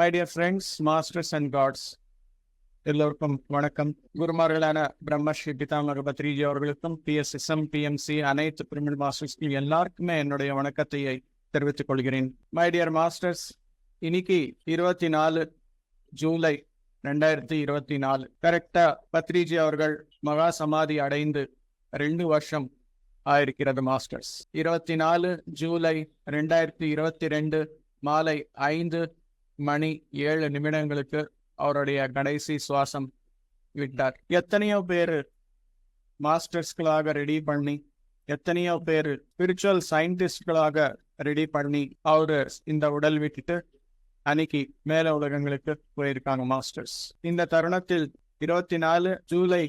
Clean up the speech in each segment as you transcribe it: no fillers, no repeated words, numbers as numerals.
My dear friends, masters and gods, எல்லோருக்கும் வணக்கம். குருமார்களான பிரம்மஸ்ரீ பிதாமக பத்ரிஜி அவர்களுக்கும் PSSM PMC அனைத்து பிரிமிட் மாஸ்டர்ஸ்க்கும் எல்லாருக்குமே என்னுடைய வணக்கத்தை தெரிவித்துக் கொள்கிறேன். மை டியர் மாஸ்டர்ஸ், இன்னைக்கு 24 ஜூலை 2024 கரெக்டா பத்ரிஜி அவர்கள் மகா சமாதி அடைந்து 2 வருஷம் ஆயிருக்கிறது. மாஸ்டர்ஸ் 24 ஜூலை 2022 மாலை 5:07 அவருடைய கடைசி சுவாசம் விட்டார். எத்தனையோ பேரு மாஸ்டர்ஸ்களாக ரெடி பண்ணி, எத்தனையோ பேரு ஸ்பிரிச்சுவல் சயின்டிஸ்ட்களாக ரெடி பண்ணி அவரு இந்த உடல் விட்டுட்டு அன்னைக்கு மேல உலகங்களுக்கு போயிருக்காங்க. மாஸ்டர்ஸ் இந்த தருணத்தில் 24 ஜூலை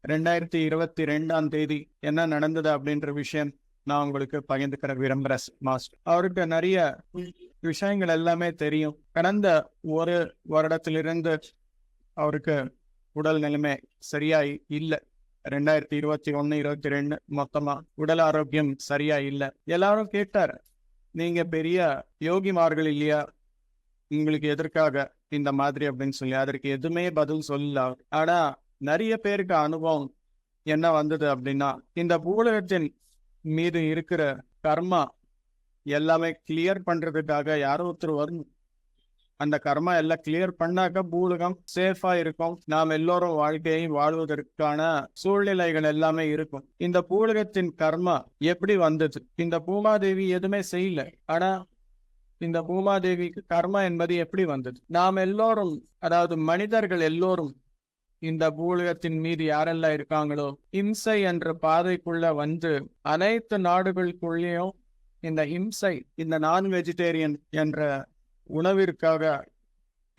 2022 என்ன நடந்தது அப்படின்ற விஷயம் நான் உங்களுக்கு பகிர்ந்துக்கிற விரும்புறேன். மாஸ்டர் அவருக்கு நிறைய விஷயங்கள் எல்லாமே தெரியும். கடந்த ஒரு வருடத்திலிருந்து அவருக்கு உடல் நிலைமை சரியாய் இல்லை. 2021, 22 மொத்தமா உடல் ஆரோக்கியம் சரியா இல்லை. எல்லாரும் கேட்டார், நீங்க பெரிய யோகிமார்கள் இல்லையா, உங்களுக்கு எதற்காக இந்த மாதிரி அப்படின்னு சொல்லி. அதற்கு எதுவுமே பதில் சொல்லல. ஆனா நிறைய பேருக்கு அனுபவம் என்ன வந்தது அப்படின்னா, இந்த பூலகத்தின் மீது இருக்கிற கர்மா எல்லாமே கிளியர் பண்றதுக்காக யாரோ ஒருத்தர் வரணும். அந்த கர்மா எல்லாம் கிளியர் பண்ணாக்க பூலகம் சேஃபா இருக்கும். நாம் எல்லோரும் வாழ்க்கையை வாழ்வதற்கான சூழ்நிலைகள் எல்லாமே இருக்கும். இந்த பூலகத்தின் கர்மா எப்படி வந்தது? இந்த பூமாதேவி எதுவுமே செய்யல. ஆனா இந்த பூமாதேவிக்கு கர்மா என்பது எப்படி வந்தது? நாம் எல்லோரும், அதாவது மனிதர்கள் எல்லோரும் இந்த பூலகத்தின் மீது யாரெல்லாம் இருக்காங்களோ இம்சை என்ற பாதைக்குள்ள வந்து அனைத்து நாடுகளுக்குள்ளேயும் இந்த இம்சை, இந்த நான் வெஜிடேரியன் என்ற உணவிற்காக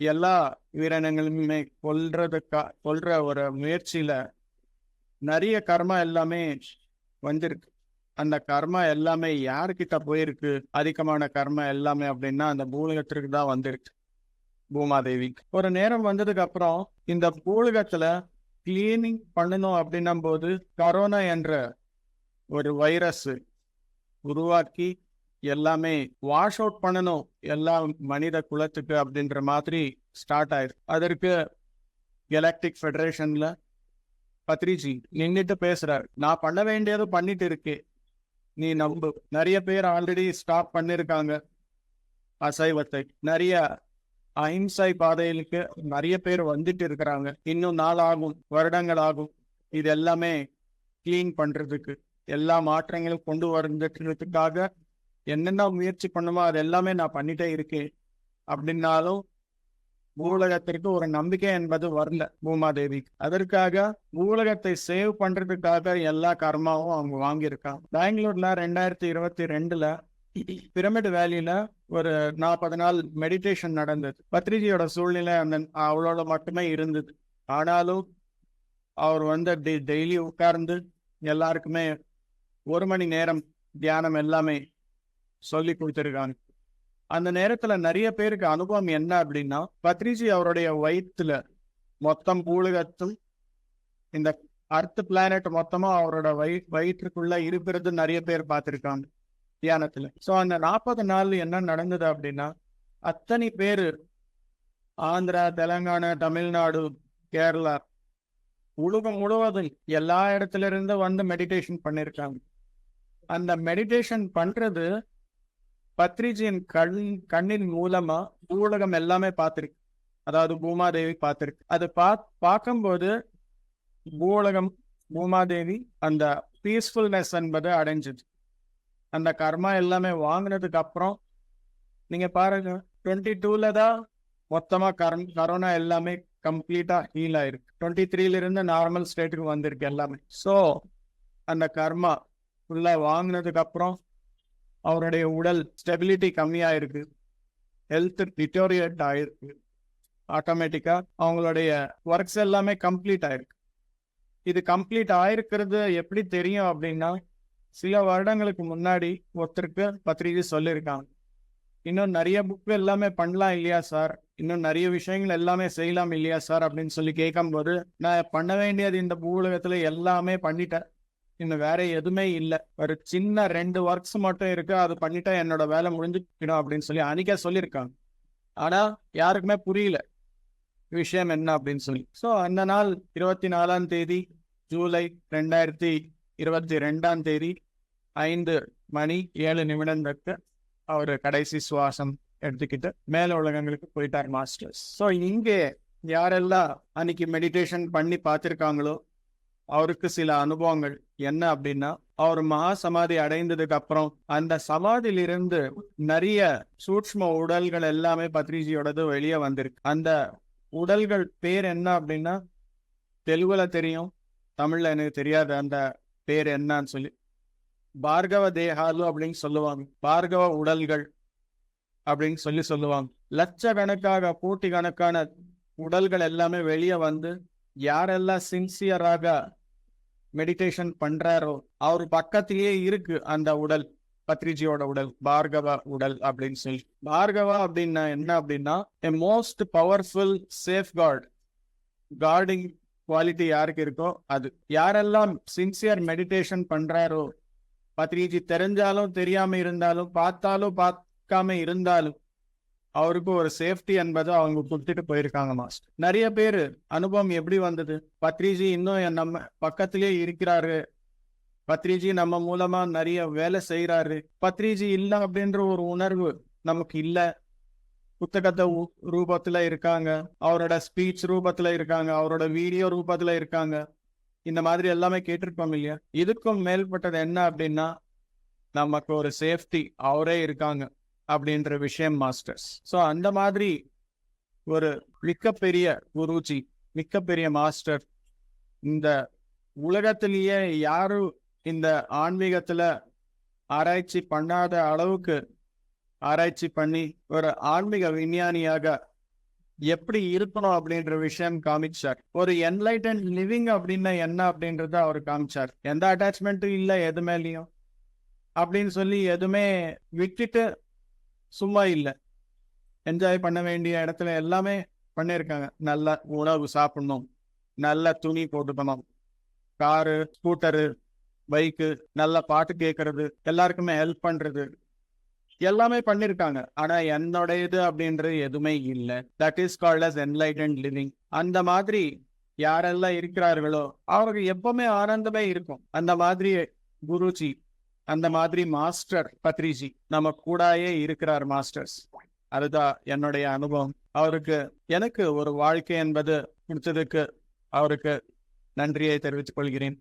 எல்லா உயிரினங்களுமே கொல்ற ஒரு முயற்சியில நிறைய கர்மா எல்லாமே வந்திருக்கு. அந்த கர்மா எல்லாமே யாருக்கிட்ட போயிருக்கு? அதிகமான கர்மா எல்லாமே அப்படின்னா அந்த பூலகத்திற்கு தான் வந்திருக்கு. பூமாதேவி ஒரு நேரம் வந்ததுக்கு அப்புறம் இந்த பூலகத்துல கிளீனிங் பண்ணணும் அப்படின்னும் போது கரோனா என்ற ஒரு வைரஸ் உருவாக்கி எல்லாமே வாஷ் அவுட் பண்ணணும் எல்லா மனித குலத்துக்கு அப்படின்ற மாதிரி ஸ்டார்ட் ஆயிருக்கு. அதற்கு கெலாக்டிக் ஃபெடரேஷன்ல பத்ரிஜி நின்றுட்டு பேசுறாரு, நான் பண்ண வேண்டியது பண்ணிட்டு இருக்கேன், நீ நம்பு. நிறைய பேர் ஆல்ரெடி ஸ்டாப் பண்ணிருக்காங்க அசைவத்தை. நிறைய அஹிம்சை பாதைகளுக்கு நிறைய பேர் வந்துட்டு இருக்கிறாங்க. இன்னும் நாள் ஆகும், வருடங்கள் ஆகும். இது எல்லாமே கிளீன் பண்றதுக்கு, எல்லா மாற்றங்களும் கொண்டு வந்துட்டுறதுக்காக என்னென்ன முயற்சி பண்ணுமோ அது எல்லாமே நான் பண்ணிட்டே இருக்கேன். அப்படின்னாலும் பூலகத்திற்கு ஒரு நம்பிக்கை என்பது வரல பூமாதேவிக்கு. அதற்காக பூலகத்தை சேவ் பண்றதுக்காக எல்லா கர்மாவும் அவங்க வாங்கியிருக்காங்க. பெங்களூர்ல 2022 பிரமிட் வேலியில ஒரு 40 நாள் மெடிடேஷன் நடந்தது. பத்ரிஜியோட சூழ்நிலை அவளோட மட்டுமே இருந்தது. ஆனாலும் அவர் வந்து டெய்லி உட்கார்ந்து எல்லாருக்குமே 1 மணி நேரம் தியானம் எல்லாமே சொல்லி கொடுத்துருக்காங்க. அந்த நேரத்துல நிறைய பேருக்கு அனுபவம் என்ன அப்படின்னா, பத்ரிஜி அவருடைய வயிற்றுல மொத்தம் பூலகத்தும் இந்த அர்த் பிளானட் மொத்தமா அவரோட வயிற்றுக்குள்ள இருக்கிறது நிறைய பேர் பார்த்திருக்காங்க தியானத்துல. சோ அந்த 40 நாள் என்ன நடந்தது அப்படின்னா, அத்தனை பேரு ஆந்திரா, தெலுங்கானா, தமிழ்நாடு, கேரளா, உலகம் முழுவதும் எல்லா இடத்துல இருந்து வந்து மெடிடேஷன் பண்ணிருக்காங்க. அந்த மெடிடேஷன் பண்றது பத்ரிஜியின் கண்ணின் மூலமா பூலகம் எல்லாமே பார்த்திருக்கு. அதாவது பூமாதேவி பார்த்திருக்கு. அது பார்க்கும்போது பூலகம், பூமாதேவி அந்த பீஸ்ஃபுல்னஸ் என்பது அடைஞ்சது. அந்த கர்மா எல்லாமே வாங்கினதுக்கு அப்புறம் நீங்க பாருங்க, 22ல தான் மொத்தமா கரோனா எல்லாமே கம்ப்ளீட்டா ஹீல் ஆயிருக்கு. 23ல இருந்து நார்மல் ஸ்டேட்டுக்கு வந்திருக்கு எல்லாமே. ஸோ அந்த கர்மா ஃபுல்லா வாங்கினதுக்கு அப்புறம் அவருடைய உடல் ஸ்டெபிலிட்டி கம்மியாயிருக்கு, ஹெல்த் டிட்டோரியேட் ஆயிருக்கு. ஆட்டோமேட்டிக்கா அவங்களுடைய ஒர்க்ஸ் எல்லாமே கம்ப்ளீட் ஆயிருக்கு. இது கம்ப்ளீட் ஆயிருக்கிறது எப்படி தெரியும் அப்படின்னா, சில வருடங்களுக்கு முன்னாடி ஒருத்தருக்கு பத்ரிஜி சொல்லியிருக்காங்க, இன்னும் நிறைய புக் எல்லாமே பண்ணலாம் இல்லையா சார், இன்னும் நிறைய விஷயங்கள் எல்லாமே செய்யலாம் இல்லையா சார் அப்படின்னு சொல்லி கேட்கும்போது, நான் பண்ண வேண்டியது இந்த பூலகத்துல எல்லாமே பண்ணிட்டேன், இன்னும் வேற எதுவுமே இல்லை, ஒரு சின்ன 2 ஒர்க்ஸ் மட்டும் இருக்கு, அது பண்ணிட்டா என்னோட வேலை முடிஞ்சுக்கணும் அப்படின்னு சொல்லி அன்னைக்கே சொல்லியிருக்காங்க. ஆனா யாருக்குமே புரியல விஷயம் என்ன அப்படின்னு சொல்லி. ஸோ அந்த நாள் 24ஆம் தேதி ஜூலை 2022ஆம் தேதி 5:07 அவர் கடைசி சுவாசம் எடுத்துக்கிட்டு மேல உலகங்களுக்கு போயிட்டார் மாஸ்டர்ஸ். ஸோ இங்கே யாரெல்லாம் அன்னைக்கு மெடிடேஷன் பண்ணி பார்த்துருக்காங்களோ அவருக்கு சில அனுபவங்கள் என்ன அப்படின்னா, அவர் மகா சமாதி அடைந்ததுக்கு அப்புறம் அந்த சமாதியிலிருந்து நிறைய சூட்ச்ம உடல்கள் எல்லாமே பத்ரிஜியோடது வெளியே வந்திருக்கு. அந்த உடல்கள் பேர் என்ன அப்படின்னா தெலுங்குல தெரியும், தமிழ்ல எனக்கு தெரியாது அந்த பேர் என்னன்னு சொல்லி. பார்கவ தேகாலு அப்படின்னு சொல்லுவாங்க, பார்கவ உடல்கள் அப்படின்னு சொல்லுவாங்க. லட்சக்கணக்காக கோட்டி கணக்கான உடல்கள் எல்லாமே வெளியே வந்து யாரெல்லாம் சின்சியராக மெடிடேஷன் பண்றாரோ அவர் பக்கத்திலேயே இருக்கு அந்த உடல், பத்ரிஜியோட உடல், பார்கவ உடல் அப்படின்னு சொல்லி. பார்கவா அப்படின்னா என்ன அப்படின்னா a most powerful safeguard, guarding quality யாருக்கு இருக்கோ அது. யாரெல்லாம் சின்சியர் மெடிடேஷன் பண்றாரோ, பத்ரிஜி தெரிஞ்சாலும் தெரியாம இருந்தாலும் பார்த்தாலும் பார்க்காம இருந்தாலும் அவருக்கு ஒரு சேஃப்டி என்பதை அவங்க கொடுத்துட்டு போயிருக்காங்க மாஸ்டர். நிறைய பேர் அனுபவம் எப்படி வந்தது, பத்ரிஜி இன்னும் நம்ம பக்கத்திலே இருக்கிறாரு, பத்ரிஜி நம்ம மூலமா நிறைய வேலை செய்யறாரு, பத்ரிஜி இல்ல அப்படின்ற ஒரு உணர்வு நமக்கு இல்ல. புத்தகத்தை ரூபத்துல இருக்காங்க, அவரோட ஸ்பீச் ரூபத்துல இருக்காங்க, அவரோட வீடியோ ரூபத்துல இருக்காங்க, இந்த மாதிரி எல்லாமே கேட்டிருப்பாங்க இல்லையா. இதுக்கும் மேல்பட்டது என்ன அப்படின்னா நமக்கு ஒரு சேஃப்டி அவரே இருக்காங்க அப்படின்ற விஷயம் மாஸ்டர்ஸ். ஸோ அந்த மாதிரி ஒரு மிகப்பெரிய குருஜி, மிகப்பெரிய மாஸ்டர், இந்த உலகத்திலேயே யாரும் இந்த ஆன்மீகத்துல ஆராய்ச்சி பண்ணாத அளவுக்கு ஆராய்ச்சி பண்ணி ஒரு ஆன்மீக விஞ்ஞானியாக எப்படி இருக்கணும் அப்படின்ற விஷயம் காமிச்சார். ஒரு என்லைட்டன் லிவிங் அப்படின்னா என்ன அப்படின்றத அவர் காமிச்சார். எந்த அட்டாச்மெண்ட்டும் இல்லை எது மேலேயும் அப்படின்னு சொல்லி எதுவுமே விட்டுட்டு சும்மா இல்லை, என்ஜாய் பண்ண வேண்டிய இடத்துல எல்லாமே பண்ணியிருக்காங்க. நல்ல உணவு சாப்பிடணும், நல்ல துணி போட்டுக்கணும், காரு, ஸ்கூட்டரு, பைக்கு, நல்ல பாட்டு கேட்கறது, எல்லாருக்குமே ஹெல்ப் பண்றது, எல்லாமே பண்ணிருக்காங்க. ஆனா என்னுடையது அப்படின்றது எதுவுமே இல்லை. That is called as enlightened living. அந்த மாதிரி யாரெல்லாம் இருக்கிறார்களோ அவருக்கு எப்பவுமே ஆனந்தமே இருக்கும். அந்த மாதிரி குருஜி, அந்த மாதிரி மாஸ்டர் பத்ரிஜி நம்ம கூடயே இருக்கிறார் மாஸ்டர்ஸ். அதுதான் என்னுடைய அனுபவம். அவருக்கு எனக்கு ஒரு வாழ்க்கை என்பது கொடுத்ததுக்கு அவருக்கு நன்றியை தெரிவித்துக் கொள்கிறேன்.